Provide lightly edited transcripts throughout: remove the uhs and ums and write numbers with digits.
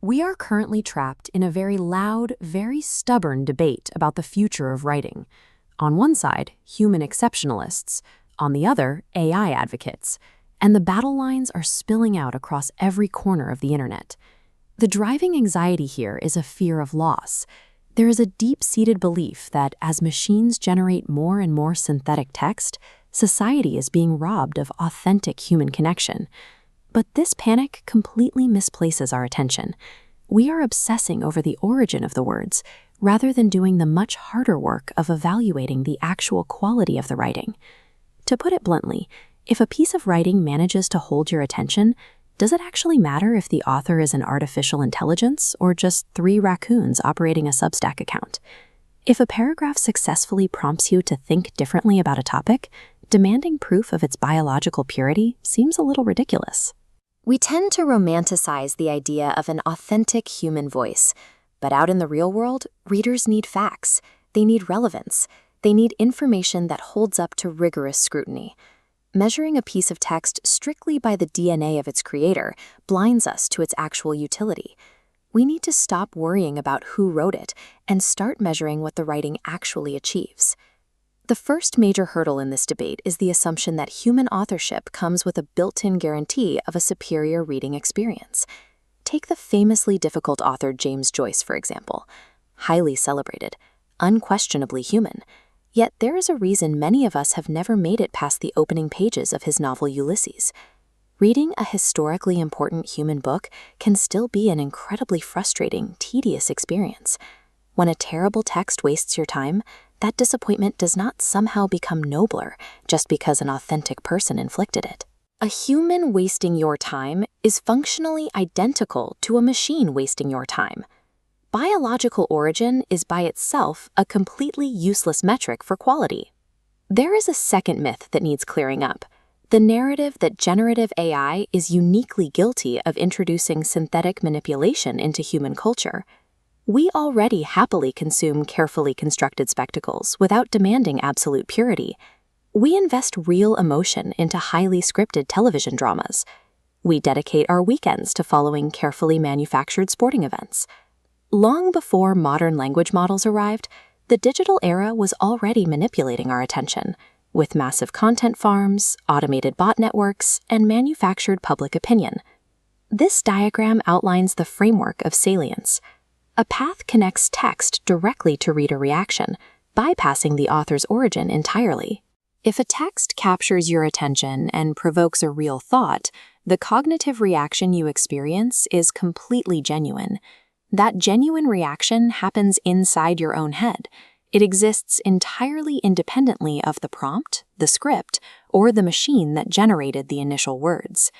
We are currently trapped in a very loud, very stubborn debate about the future of writing. On one side, human exceptionalists, on the other, AI advocates, and the battle lines are spilling out across every corner of the internet. The driving anxiety here is a fear of loss. There is a deep-seated belief that as machines generate more and more synthetic text, society is being robbed of authentic human connection. But this panic completely misplaces our attention. We are obsessing over the origin of the words, rather than doing the much harder work of evaluating the actual quality of the writing. To put it bluntly, if a piece of writing manages to hold your attention, does it actually matter if the author is an artificial intelligence or just 3 raccoons operating a Substack account? If a paragraph successfully prompts you to think differently about a topic, demanding proof of its biological purity seems a little ridiculous. We tend to romanticize the idea of an authentic human voice, but out in the real world, readers need facts. They need relevance. They need information that holds up to rigorous scrutiny. Measuring a piece of text strictly by the DNA of its creator blinds us to its actual utility. We need to stop worrying about who wrote it and start measuring what the writing actually achieves. The first major hurdle in this debate is the assumption that human authorship comes with a built-in guarantee of a superior reading experience. Take the famously difficult author James Joyce, for example. Highly celebrated, unquestionably human. Yet there is a reason many of us have never made it past the opening pages of his novel Ulysses. Reading a historically important human book can still be an incredibly frustrating, tedious experience. When a terrible text wastes your time, that disappointment does not somehow become nobler just because an authentic person inflicted it. A human wasting your time is functionally identical to a machine wasting your time. Biological origin is by itself a completely useless metric for quality. There is a second myth that needs clearing up: the narrative that generative AI is uniquely guilty of introducing synthetic manipulation into human culture. We already happily consume carefully constructed spectacles without demanding absolute purity. We invest real emotion into highly scripted television dramas. We dedicate our weekends to following carefully manufactured sporting events. Long before modern language models arrived, the digital era was already manipulating our attention, with massive content farms, automated bot networks, and manufactured public opinion. This diagram outlines the framework of salience. A path connects text directly to reader reaction, bypassing the author's origin entirely. If a text captures your attention and provokes a real thought, the cognitive reaction you experience is completely genuine. That genuine reaction happens inside your own head. It exists entirely independently of the prompt, the script, or the machine that generated the initial words.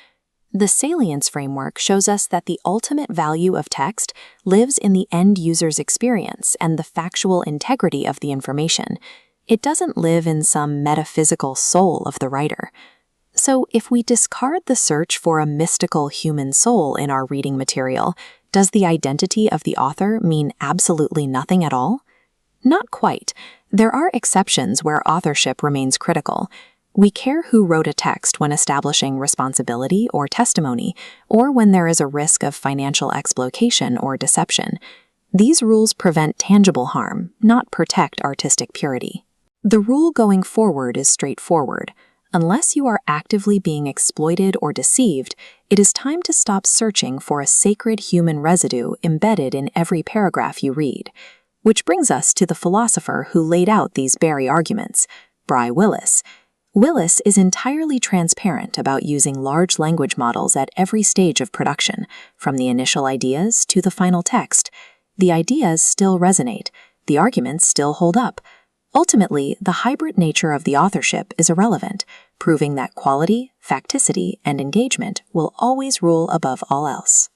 The salience framework shows us that the ultimate value of text lives in the end user's experience and the factual integrity of the information. It doesn't live in some metaphysical soul of the writer. So if we discard the search for a mystical human soul in our reading material, does the identity of the author mean absolutely nothing at all? Not quite. There are exceptions where authorship remains critical. We care who wrote a text when establishing responsibility or testimony, or when there is a risk of financial exploitation or deception. These rules prevent tangible harm, not protect artistic purity. The rule going forward is straightforward. Unless you are actively being exploited or deceived, it is time to stop searching for a sacred human residue embedded in every paragraph you read. Which brings us to the philosopher who laid out these very arguments, Bry Willis. Willis is entirely transparent about using large language models at every stage of production, from the initial ideas to the final text. The ideas still resonate. The arguments still hold up. Ultimately, the hybrid nature of the authorship is irrelevant, proving that quality, facticity, and engagement will always rule above all else.